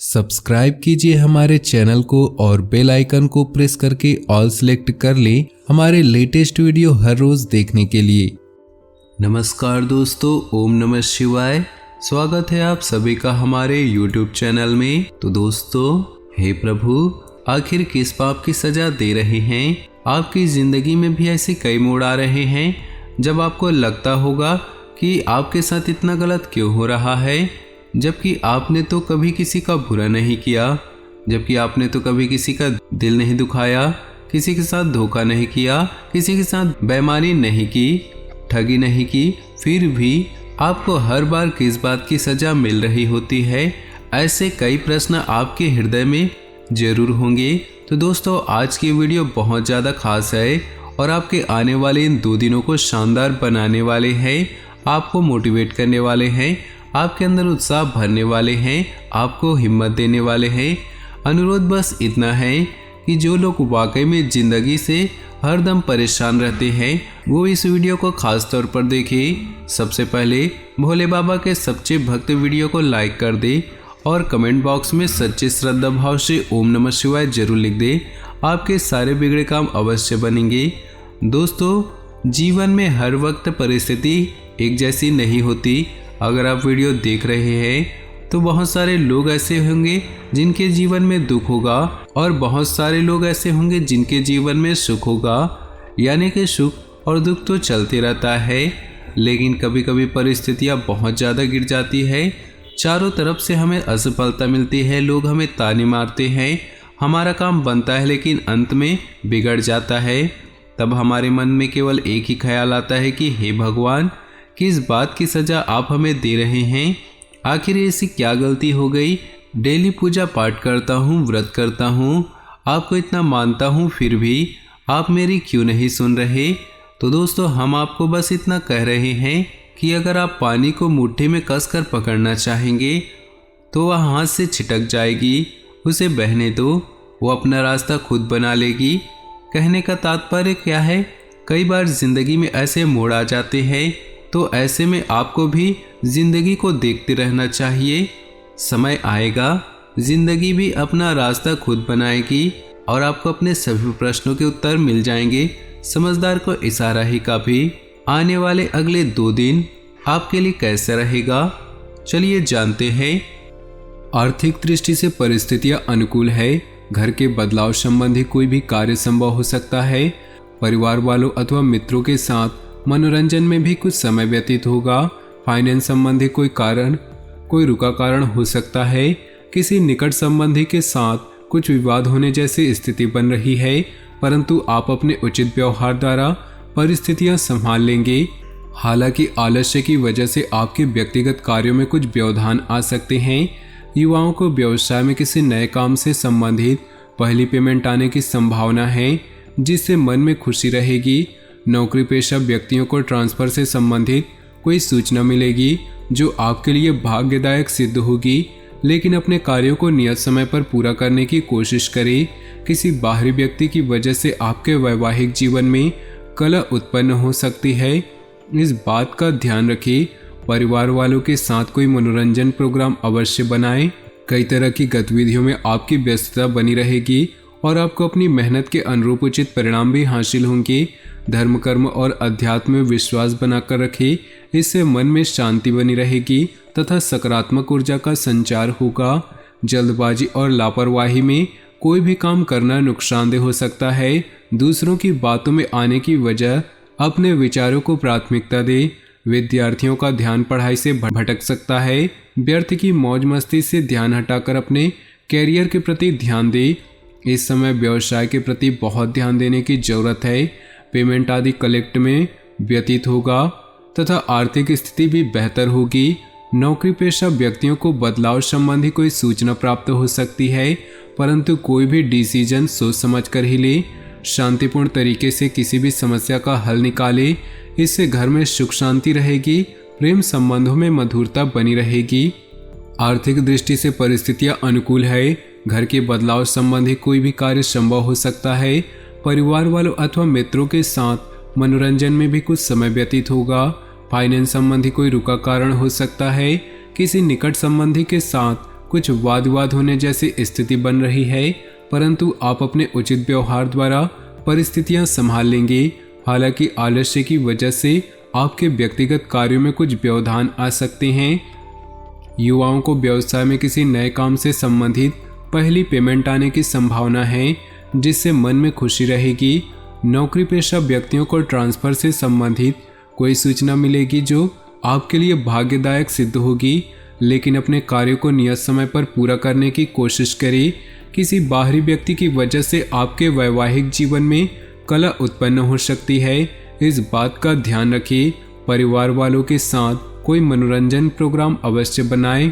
Subscribe कीजिए हमारे channel को और बेल आइकन को प्रेस करके ऑल सेलेक्ट कर लें हमारे लेटेस्ट वीडियो हर रोज देखने के लिए। नमस्कार दोस्तों, ओम नमः शिवाय। स्वागत है आप सभी का हमारे YouTube चैनल में। तो दोस्तों, हे प्रभु, आखिर किस पाप की सजा दे रहे हैं? आपकी जिंदगी में भी ऐसे कई मोड़ आ रहे हैं जब आपको लगता होगा कि आपके साथ इतना गलत क्यों हो रहा है, जबकि आपने तो कभी किसी का बुरा नहीं किया, जबकि आपने तो कभी किसी का दिल नहीं दुखाया, किसी के साथ धोखा नहीं किया, किसी के साथ बेईमानी नहीं की, ठगी नहीं की, फिर भी आपको हर बार किस बात की सजा मिल रही होती है? ऐसे कई प्रश्न आपके हृदय में जरूर होंगे। तो दोस्तों, आज की वीडियो बहुत ज़्यादा खास है और आपके आने वाले इन 2 दिनों को शानदार बनाने वाले हैं, आपको मोटिवेट करने वाले हैं, आपके अंदर उत्साह भरने वाले हैं, आपको हिम्मत देने वाले हैं। अनुरोध बस इतना है कि जो लोग वाकई में ज़िंदगी से हरदम परेशान रहते हैं वो इस वीडियो को खास तौर पर देखें। सबसे पहले भोले बाबा के सच्चे भक्त वीडियो को लाइक कर दे और कमेंट बॉक्स में सच्चे श्रद्धा भाव से ओम नमः शिवाय जरूर लिख दे। आपके सारे बिगड़े काम अवश्य बनेंगे। दोस्तों, जीवन में हर वक्त परिस्थिति एक जैसी नहीं होती। अगर आप वीडियो देख रहे हैं तो बहुत सारे लोग ऐसे होंगे जिनके जीवन में दुख होगा और बहुत सारे लोग ऐसे होंगे जिनके जीवन में सुख होगा। यानी कि सुख और दुख तो चलते रहता है, लेकिन कभी कभी परिस्थितियां बहुत ज़्यादा गिर जाती है। चारों तरफ से हमें असफलता मिलती है, लोग हमें ताने मारते हैं, हमारा काम बनता है लेकिन अंत में बिगड़ जाता है। तब हमारे मन में केवल एक ही ख्याल आता है कि हे भगवान, किस बात की सज़ा आप हमें दे रहे हैं? आखिर ऐसी क्या गलती हो गई? डेली पूजा पाठ करता हूँ, व्रत करता हूँ, आपको इतना मानता हूँ, फिर भी आप मेरी क्यों नहीं सुन रहे? तो दोस्तों, हम आपको बस इतना कह रहे हैं कि अगर आप पानी को मुट्ठी में कसकर पकड़ना चाहेंगे तो वह हाथ से छिटक जाएगी। उसे बहने दो, वो अपना रास्ता खुद बना लेगी। कहने का तात्पर्य क्या है? कई बार जिंदगी में ऐसे मोड़ आ जाते हैं, तो ऐसे में आपको भी जिंदगी को देखते रहना चाहिए। समय आएगा, जिंदगी भी अपना रास्ता खुद बनाएगी और आपको अपने सभी प्रश्नों के उत्तर मिल जाएंगे। समझदार को इशारा ही काफी। आने वाले अगले 2 दिन आपके लिए कैसा रहेगा, चलिए जानते हैं। आर्थिक दृष्टि से परिस्थितियां अनुकूल है। घर के बदलाव संबंधी कोई भी कार्य संभव हो सकता है। परिवार वालों अथवा मित्रों के साथ मनोरंजन में भी कुछ समय व्यतीत होगा। फाइनेंस संबंधी कोई रुका कारण हो सकता है। किसी निकट संबंधी के साथ कुछ विवाद होने जैसी स्थिति बन रही है, परंतु आप अपने उचित व्यवहार द्वारा परिस्थितियां संभाल लेंगे। हालांकि आलस्य की वजह से आपके व्यक्तिगत कार्यों में कुछ व्यवधान आ सकते हैं। युवाओं को व्यवसाय में किसी नए काम से संबंधित पहली पेमेंट आने की संभावना है, जिससे मन में खुशी रहेगी। नौकरी पेशा व्यक्तियों को ट्रांसफर से संबंधित कोई सूचना मिलेगी जो आपके लिए भाग्यदायक सिद्ध होगी, लेकिन अपने कार्यों को नियत समय पर पूरा करने की कोशिश करें। किसी बाहरी व्यक्ति की वजह से आपके वैवाहिक जीवन में कलह उत्पन्न हो सकती है, इस बात का ध्यान रखें। परिवार वालों के साथ कोई मनोरंजन प्रोग्राम अवश्य बनाएं। कई तरह की गतिविधियों में आपकी व्यस्तता बनी रहेगी और आपको अपनी मेहनत के अनुरूप उचित परिणाम भी हासिल होंगे। धर्म कर्म और अध्यात्म में विश्वास बनाकर रखें, इससे मन में शांति बनी रहेगी तथा सकारात्मक ऊर्जा का संचार होगा। जल्दबाजी और लापरवाही में कोई भी काम करना नुकसानदेह हो सकता है। दूसरों की बातों में आने की वजह अपने विचारों को प्राथमिकता दे। विद्यार्थियों का ध्यान पढ़ाई से भटक सकता है। व्यर्थ की मौज मस्ती से ध्यान हटाकर अपने कैरियर के प्रति ध्यान दे। इस समय व्यवसाय के प्रति बहुत ध्यान देने की जरूरत है। पेमेंट आदि कलेक्ट में व्यतीत होगा तथा आर्थिक स्थिति भी बेहतर होगी। नौकरी पेशा व्यक्तियों को बदलाव संबंधी कोई सूचना प्राप्त हो सकती है, परंतु कोई भी डिसीजन सोच समझकर ही ले। शांतिपूर्ण तरीके से किसी भी समस्या का हल निकाले, इससे घर में सुख शांति रहेगी। प्रेम संबंधों में मधुरता बनी रहेगी। आर्थिक दृष्टि से परिस्थितियां अनुकूल है। घर के बदलाव संबंधी कोई भी कार्य संभव हो सकता है। परिवार वालों अथवा मित्रों के साथ मनोरंजन में भी कुछ समय व्यतीत होगा। फाइनेंस संबंधी कोई रुका कारण हो सकता है। किसी निकट संबंधी के साथ कुछ वाद विवाद होने जैसी स्थिति बन रही है, परंतु आप अपने उचित व्यवहार द्वारा परिस्थितियां संभाल लेंगे। हालांकि आलस्य की वजह से आपके व्यक्तिगत कार्यों में कुछ व्यवधान आ सकते हैं। युवाओं को व्यवसाय में किसी नए काम से संबंधित पहली पेमेंट आने की संभावना है, जिससे मन में खुशी रहेगी। नौकरी पेशा व्यक्तियों को ट्रांसफर से संबंधित कोई सूचना मिलेगी जो आपके लिए भाग्यदायक सिद्ध होगी, लेकिन अपने कार्यों को नियत समय पर पूरा करने की कोशिश करें। किसी बाहरी व्यक्ति की वजह से आपके वैवाहिक जीवन में कलह उत्पन्न हो सकती है, इस बात का ध्यान रखें। परिवार वालों के साथ कोई मनोरंजन प्रोग्राम अवश्य बनाएं।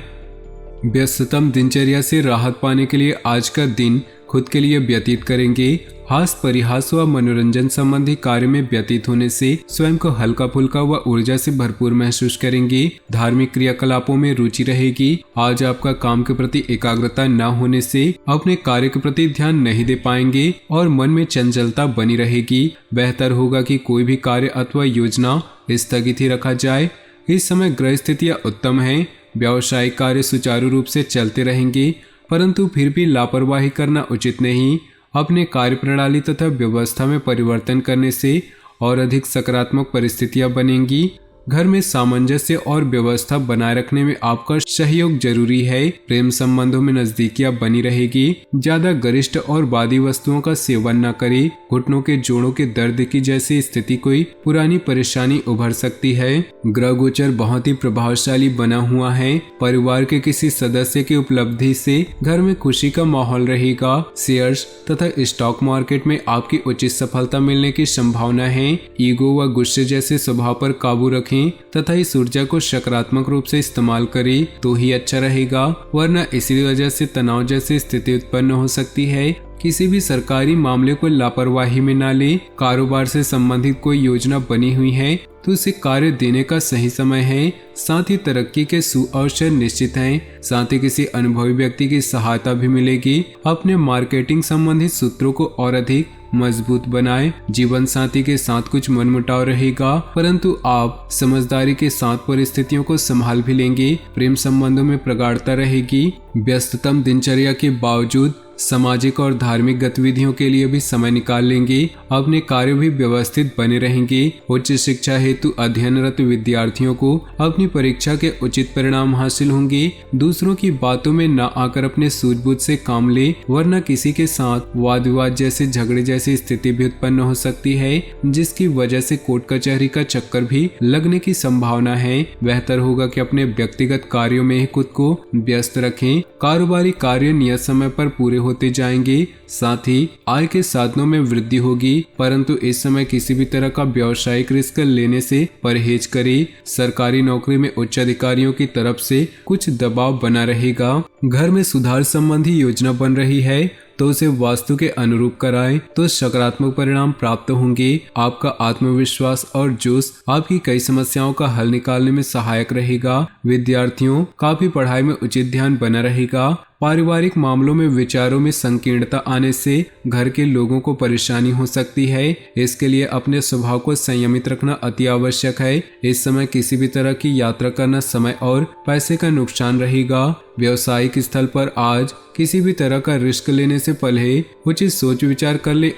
व्यस्ततम दिनचर्या से राहत पाने के लिए आज का दिन खुद के लिए व्यतीत करेंगे। हास परिहास व मनोरंजन संबंधी कार्य में व्यतीत होने से स्वयं को हल्का फुल्का व ऊर्जा से भरपूर महसूस करेंगे। धार्मिक क्रियाकलापों में रुचि रहेगी। आज आपका काम के प्रति एकाग्रता न होने से अपने कार्य के प्रति ध्यान नहीं दे पाएंगे और मन में चंचलता बनी रहेगी। बेहतर होगा कि कोई भी कार्य अथवा योजना स्थगित ही रखा जाए। इस समय ग्रह स्थितियां उत्तम हैं। व्यावसायिक कार्य सुचारू रूप से चलते रहेंगे, परंतु फिर भी लापरवाही करना उचित नहीं। अपने कार्य प्रणाली तथा व्यवस्था में परिवर्तन करने से और अधिक सकारात्मक परिस्थितियां बनेंगी। घर में सामंजस्य और व्यवस्था बनाए रखने में आपका सहयोग जरूरी है। प्रेम संबंधों में नजदीकियां बनी रहेगी। ज्यादा गरिष्ठ और वादी वस्तुओं का सेवन न करें। घुटनों के जोड़ों के दर्द की जैसी स्थिति कोई पुरानी परेशानी उभर सकती है। ग्रह गोचर बहुत ही प्रभावशाली बना हुआ है। परिवार के किसी सदस्य की उपलब्धि से घर में खुशी का माहौल रहेगा। शेयर्स तथा स्टॉक मार्केट में आपकी उचित सफलता मिलने की संभावना है। ईगो व गुस्से जैसे स्वभाव पर काबू रखें तथा इस ऊर्जा को सकारात्मक रूप से इस्तेमाल करें तो ही अच्छा रहेगा, वरना इसी वजह से तनाव जैसी स्थिति उत्पन्न हो सकती है। किसी भी सरकारी मामले को लापरवाही में न ले। कारोबार से संबंधित कोई योजना बनी हुई है तो उसे कार्य देने का सही समय है। साथ ही तरक्की के सुअवसर निश्चित हैं। साथ ही किसी अनुभवी व्यक्ति की सहायता भी मिलेगी। अपने मार्केटिंग संबंधित सूत्रों को और अधिक मजबूत बनाएं। जीवन साथी के साथ कुछ मनमुटाव रहेगा, परंतु आप समझदारी के साथ परिस्थितियों को संभाल भी लेंगे। प्रेम संबंधों में प्रगाढ़ता रहेगी। व्यस्ततम दिनचर्या के बावजूद सामाजिक और धार्मिक गतिविधियों के लिए भी समय निकाल लेंगे। अपने कार्य भी व्यवस्थित बने रहेंगे। उच्च शिक्षा हेतु अध्ययनरत विद्यार्थियों को अपनी परीक्षा के उचित परिणाम हासिल होंगे। दूसरों की बातों में न आकर अपने सूझबूझ से काम ले, वरना किसी के साथ वाद विवाद जैसे झगड़े जैसी स्थिति भी उत्पन्न हो सकती है, जिसकी वजह से कोर्ट कचहरी का चक्कर भी लगने की संभावना है। बेहतर होगा कि अपने व्यक्तिगत कार्यों में ही खुद को व्यस्त रखें। कारोबारी कार्य नियत समय पर पूरे होते जाएंगे। साथ ही आय के साधनों में वृद्धि होगी, परंतु इस समय किसी भी तरह का व्यावसायिक रिस्क लेने से परहेज करें। सरकारी नौकरी में उच्च अधिकारियों की तरफ से कुछ दबाव बना रहेगा। घर में सुधार संबंधी योजना बन रही है तो उसे वास्तु के अनुरूप कराएं तो सकारात्मक परिणाम प्राप्त होंगे। आपका आत्मविश्वास और जोश आपकी कई समस्याओं का हल निकालने में सहायक रहेगा। विद्यार्थियों का भी पढ़ाई में उचित ध्यान बना रहेगा। पारिवारिक मामलों में विचारों में संकीर्णता आने से घर के लोगों को परेशानी हो सकती है। इसके लिए अपने स्वभाव को संयमित रखना अति आवश्यक है। इस समय किसी भी तरह की यात्रा करना समय और पैसे का नुकसान रहेगा। व्यवसायिक स्थल पर आज किसी भी तरह का रिस्क लेने से पहले उचित सोच विचार कर ले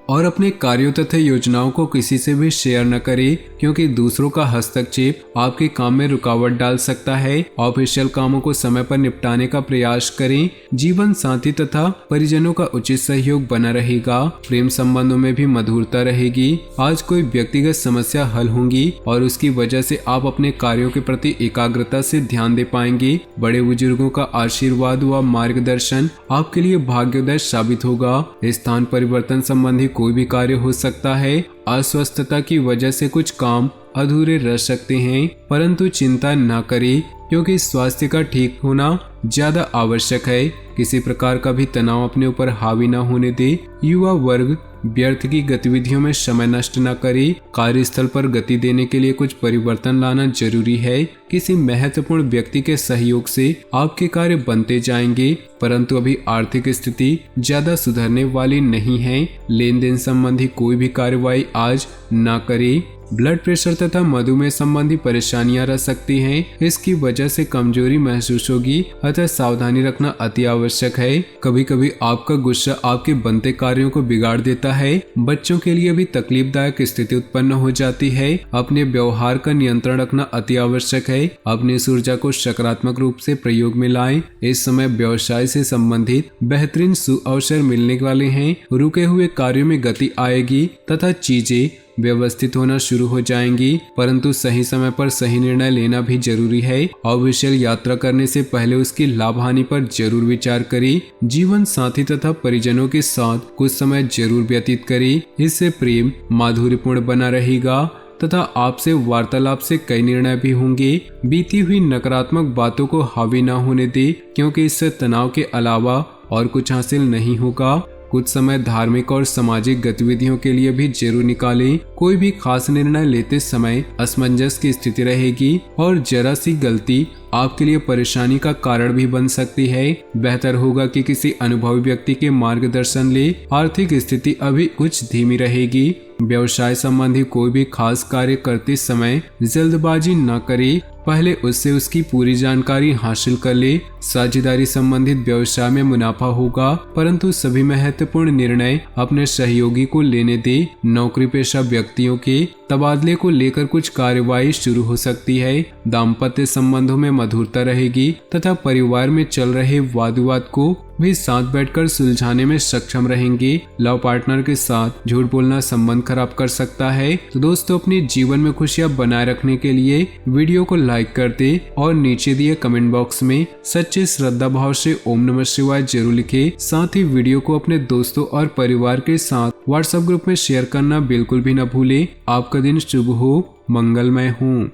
और अपने कार्यों तथा योजनाओं को किसी से भी शेयर न करें, क्योंकि दूसरों का हस्तक्षेप आपके काम में रुकावट डाल सकता है। ऑफिशियल कामों को समय पर निपटाने का प्रयास करें। जीवन साथी तथा परिजनों का उचित सहयोग बना रहेगा। प्रेम संबंधों में भी मधुरता रहेगी। आज कोई व्यक्तिगत समस्या हल होंगी और उसकी वजह से आप अपने कार्यों के प्रति एकाग्रता से ध्यान दे पाएंगे। बड़े बुजुर्गों का आशीर्वाद व मार्गदर्शन आपके लिए भाग्योदय साबित होगा। स्थान परिवर्तन संबंधी कोई भी कार्य हो सकता है। अस्वस्थता की वजह से कुछ काम अधूरे रह सकते हैं, परंतु चिंता न करें, क्योंकि स्वास्थ्य का ठीक होना ज्यादा आवश्यक है। किसी प्रकार का भी तनाव अपने ऊपर हावी न होने दे। युवा वर्ग व्यर्थ की गतिविधियों में समय नष्ट न करे। कार्यस्थल पर गति देने के लिए कुछ परिवर्तन लाना जरूरी है। किसी महत्वपूर्ण व्यक्ति के सहयोग से आपके कार्य बनते जाएंगे, परंतु अभी आर्थिक स्थिति ज्यादा सुधरने वाली नहीं है। लेन देन संबंधी कोई भी कार्यवाही आज न करें। ब्लड प्रेशर तथा मधुमेह संबंधी परेशानी परेशानियां रह सकती हैं। इसकी वजह से कमजोरी महसूस होगी, अतः सावधानी रखना अति आवश्यक है। कभी कभी आपका गुस्सा आपके बनते कार्यों को बिगाड़ देता है। बच्चों के लिए भी तकलीफदायक स्थिति उत्पन्न हो जाती है। अपने व्यवहार का नियंत्रण रखना अति आवश्यक है। अपनी इस ऊर्जा को सकारात्मक रूप से प्रयोग में लाएं। इस समय व्यवसाय से संबंधित बेहतरीन अवसर मिलने वाले हैं। रुके हुए कार्यों में गति आएगी तथा चीजें व्यवस्थित होना शुरू हो जाएंगी, परंतु सही समय पर सही निर्णय लेना भी जरूरी है। अविचल यात्रा करने से पहले उसकी लाभ हानि पर जरूर विचार करें। जीवन साथी तथा परिजनों के साथ कुछ समय जरूर व्यतीत करें। इससे प्रेम माधुर्यपूर्ण बना रहेगा तथा आपसे वार्तालाप से कई निर्णय भी होंगे। बीती हुई नकारात्मक बातों को हावी ना होने दे, क्योंकि इससे तनाव के अलावा और कुछ हासिल नहीं होगा। कुछ समय धार्मिक और सामाजिक गतिविधियों के लिए भी जरूर निकालें। कोई भी खास निर्णय लेते समय असमंजस की स्थिति रहेगी और जरा सी गलती आपके लिए परेशानी का कारण भी बन सकती है। बेहतर होगा कि किसी अनुभवी व्यक्ति के मार्गदर्शन ले। आर्थिक स्थिति अभी कुछ धीमी रहेगी। व्यवसाय संबंधी कोई भी खास कार्य करते समय जल्दबाजी न करे, पहले उससे उसकी पूरी जानकारी हासिल कर ले। साझेदारी संबंधित व्यवसाय में मुनाफा होगा, परंतु सभी महत्वपूर्ण निर्णय अपने सहयोगी को लेने दे। नौकरी पेशा व्यक्तियों के तबादले को लेकर कुछ कार्यवाही शुरू हो सकती है। दाम्पत्य संबंधों में मधुरता रहेगी तथा परिवार में चल रहे वाद विवाद को भी साथ बैठकर सुलझाने में सक्षम रहेंगे। लव पार्टनर के साथ झूठ बोलना संबंध खराब कर सकता है। तो दोस्तों, अपने जीवन में खुशियां बनाए रखने के लिए वीडियो को लाइक कर दे और नीचे दिए कमेंट बॉक्स में सच्चे श्रद्धा भाव से ओम नमः शिवाय जरूर लिखे। साथ ही वीडियो को अपने दोस्तों और परिवार के साथ व्हाट्सएप ग्रुप में शेयर करना बिल्कुल भी न भूले। आपका दिन शुभ हो, मंगलमय हो।